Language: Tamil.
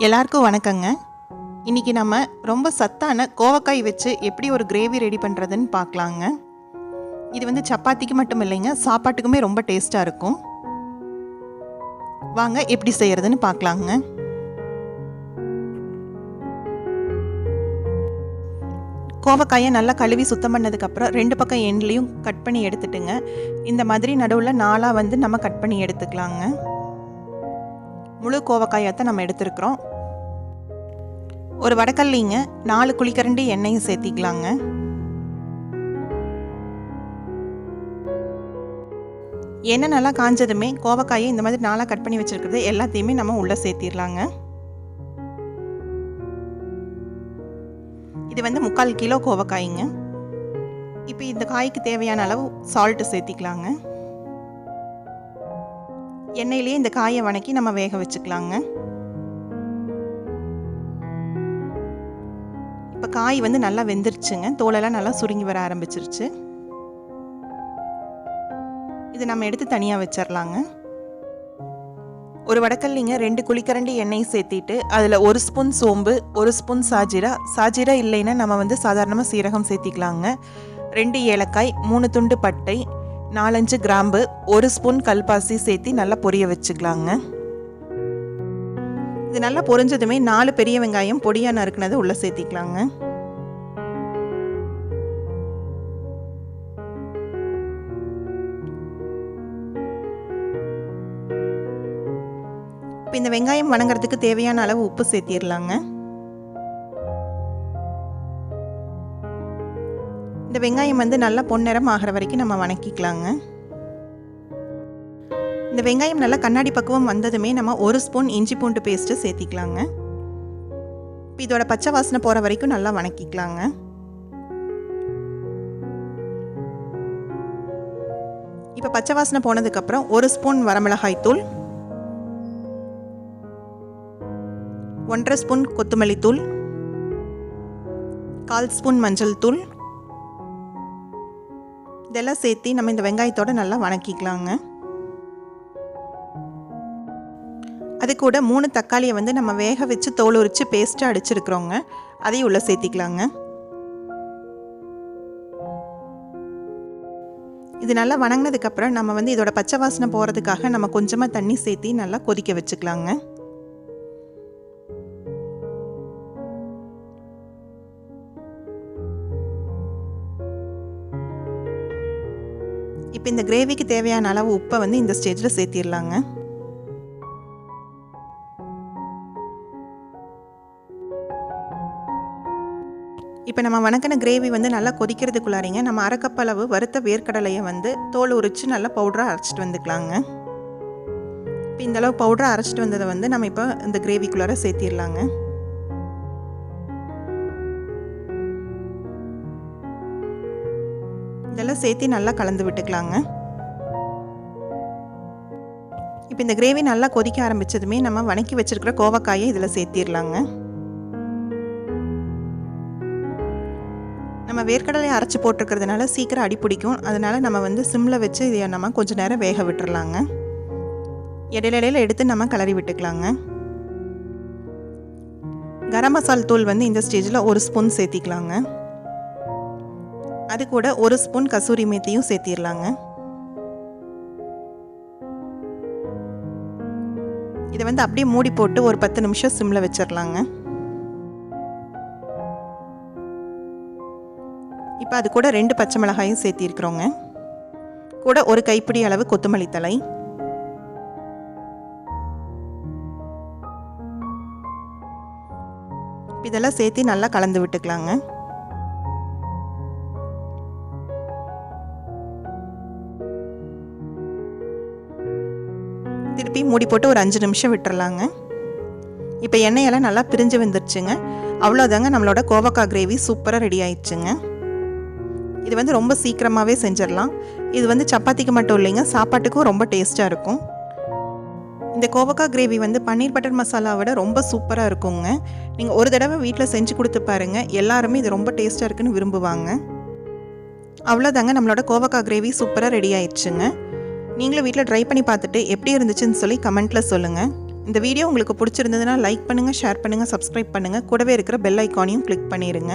எல்லாருக்கும் வணக்கங்க. இன்றைக்கி நம்ம ரொம்ப சத்தான கோவக்காய் வச்சு எப்படி ஒரு கிரேவி ரெடி பண்ணுறதுன்னு பார்க்கலாங்க. இது வந்து சப்பாத்திக்கு மட்டும் இல்லைங்க, சாப்பாட்டுக்குமே ரொம்ப டேஸ்ட்டாக இருக்கும். வாங்க எப்படி செய்கிறதுன்னு பார்க்கலாங்க. கோவக்காயை நல்லா கழுவி சுத்தம் பண்ணதுக்கப்புறம் 2 பக்கம் எண்ட்லேயும் கட் பண்ணி எடுத்துட்டுங்க. இந்த மாதிரி நடுவில் 4 வந்து நம்ம கட் பண்ணி எடுத்துக்கலாங்க. முழு கோவக்காயத்தை நம்ம எடுத்துருக்குறோம். ஒரு வடக்கல்லிங்க 4 குழிக்கரண்டி எண்ணெயும் சேர்த்திக்கலாங்க. எண்ணெய் நல்லா காஞ்சதுமே கோவக்காயை இந்த மாதிரி 4 கட் பண்ணி வச்சுருக்கிறது எல்லாத்தையுமே நம்ம உள்ளே சேர்த்திடலாங்க. இது வந்து 3/4 கிலோ கோவக்காய்ங்க. இப்போ இந்த காய்க்கு தேவையான அளவு சால்ட்டு சேர்த்திக்கலாங்க. எண்ணெயிலேயே இந்த காயை வணக்கி நம்ம வேக வச்சுக்கலாங்க. இப்போ காய் வந்து நல்லா வெந்துருச்சுங்க, தோலெல்லாம் நல்லா சுருங்கி வர ஆரம்பிச்சிருச்சு. இது நம்ம எடுத்து தனியாக வச்சிடலாங்க. ஒரு வடக்கல்லிங்க 2 குழிக்கரண்டி எண்ணெய் சேர்த்திட்டு அதில் 1 ஸ்பூன் சோம்பு, 1 ஸ்பூன் சாஜீரா இல்லைன்னா நம்ம வந்து சாதாரணமாக சீரகம் சேர்த்திக்கலாங்க. 2 ஏலக்காய், 3 துண்டு பட்டை, 4-5 கிராம்பு, 1 ஸ்பூன் கல்பாசி சேர்த்து நல்லா பொரிய வச்சுக்கலாங்க. இது நல்லா பொரிஞ்சதுமே 4 பெரிய வெங்காயம் பொடியாக நறுக்குனது உள்ளே சேர்த்திக்கலாங்க. இப்போ இந்த வெங்காயம் வணங்குறதுக்கு தேவையான அளவு உப்பு சேர்த்திடலாங்க. இந்த வெங்காயம் வந்து நல்லா பொன்னிறம் ஆகிற வரைக்கும் நம்ம வணக்கிக்கலாங்க. இந்த வெங்காயம் நல்லா கண்ணாடி பக்குவம் வந்ததுமே நம்ம 1 ஸ்பூன் இஞ்சி பூண்டு பேஸ்ட்டு சேர்த்திக்கலாங்க. இப்போ இதோட பச்சை வாசனை போகிற வரைக்கும் நல்லா வணக்கிக்கலாங்க. இப்போ பச்சை வாசனை போனதுக்கப்புறம் 1 ஸ்பூன் வரமிளகாய் தூள், 1/2 ஸ்பூன் கொத்தமல்லி தூள், 1/4 ஸ்பூன் மஞ்சள் தூள், இதெல்லாம் சேர்த்து நம்ம இந்த வெங்காயத்தோடு நல்லா வணக்கிக்கலாங்க. அது கூட 3 தக்காளியை வந்து நம்ம வேக வச்சு தோல் உரித்து பேஸ்ட்டாக அடிச்சிருக்கிறோங்க, அதையும் உள்ளே சேர்த்திக்கலாங்க. இது நல்லா வணங்கினதுக்கப்புறம் நம்ம வந்து இதோட பச்சை வாசனை போகிறதுக்காக நம்ம கொஞ்சமாக தண்ணி சேர்த்தி நல்லா கொதிக்க வச்சுக்கலாங்க. இப்போ இந்த கிரேவிக்கு தேவையான அளவு உப்பை வந்து இந்த ஸ்டேஜில் சேர்த்திடலாங்க. இப்போ நம்ம வணக்கின கிரேவி வந்து நல்லா கொதிக்கிறதுக்குள்ளாரிங்க நம்ம 1/2 கப் அளவு வறுத்த வேர்க்கடலையை வந்து தோல் உரித்து நல்லா பவுடராக அரைச்சிட்டு வந்துக்கலாங்க. இப்போ இந்த அளவு பவுடராக அரைச்சிட்டு வந்ததை வந்து நம்ம இப்போ இந்த கிரேவிக்குள்ளார சேர்த்திடலாங்க. இதெல்லாம் சேர்த்து நல்லா கலந்து விட்டுக்கலாங்க. இப்போ இந்த கிரேவி நல்லா கொதிக்க ஆரம்பித்ததுமே நம்ம வணக்கி வச்சுருக்கிற கோவக்காயை இதில் சேர்த்திடலாங்க. நம்ம வேர்க்கடலை அரைச்சி போட்டிருக்கிறதுனால சீக்கிரம் அடி பிடிக்கும், அதனால் நம்ம வந்து சிம்மில் வச்சு இதை நம்ம கொஞ்சம் நேரம் வேக விட்டுறலாங்க. இடையில எடுத்து நம்ம கிளறி விட்டுக்கலாங்க. கரம் மசாலா தூள் வந்து இந்த ஸ்டேஜில் 1 ஸ்பூன் சேர்த்திக்கலாங்க. அது கூட 1 ஸ்பூன் கசூரி மேத்தியும் சேர்த்திடலாங்க. இதை வந்து அப்படியே மூடி போட்டு ஒரு 10 நிமிஷம் சிம்மில் வச்சிடலாங்க. இப்போ அது கூட 2 பச்சை மிளகாயும் சேர்த்திருக்கிறோங்க. கூட ஒரு கைப்பிடி அளவு கொத்தமல்லி தழை, இதெல்லாம் சேர்த்து நல்லா கலந்து விட்டுக்கலாங்க. திருப்பி மூடி போட்டு ஒரு 5 நிமிஷம் விட்டுறலாங்க. இப்போ எண்ணெயெல்லாம் நல்லா பிரிஞ்சு வந்துருச்சுங்க. அவ்வளோதாங்க, நம்மளோட கோவக்காய் கிரேவி சூப்பராக ரெடி ஆயிடுச்சுங்க. இது வந்து ரொம்ப சீக்கிரமாகவே செஞ்சிடலாம். இது வந்து சப்பாத்திக்கு மட்டும் இல்லைங்க, சாப்பாட்டுக்கும் ரொம்ப டேஸ்ட்டாக இருக்கும். இந்த கோவக்காய் கிரேவி வந்து பன்னீர் பட்டர் மசாலாவோட ரொம்ப சூப்பராக இருக்குங்க. நீங்கள் ஒரு தடவை வீட்டில் செஞ்சு கொடுத்து பாருங்கள், எல்லாருமே இது ரொம்ப டேஸ்ட்டாக இருக்குன்னு விரும்புவாங்க. அவ்வளோதாங்க, நம்மளோட கோவக்காய் கிரேவி சூப்பராக ரெடி ஆயிடுச்சுங்க. நீங்களும் வீட்டில் ட்ரை பண்ணி பார்த்துட்டு எப்படி இருந்துச்சுன்னு சொல்லி கமெண்ட்டில் சொல்லுங்கள். இந்த வீடியோ உங்களுக்கு பிடிச்சிருந்ததுன்னா லைக் பண்ணுங்கள், ஷேர் பண்ணுங்கள், சப்ஸ்கிரைப் பண்ணுங்கள். கூடவே இருக்கிற பெல் ஐக்கானையும் கிளிக் பண்ணிடுங்க.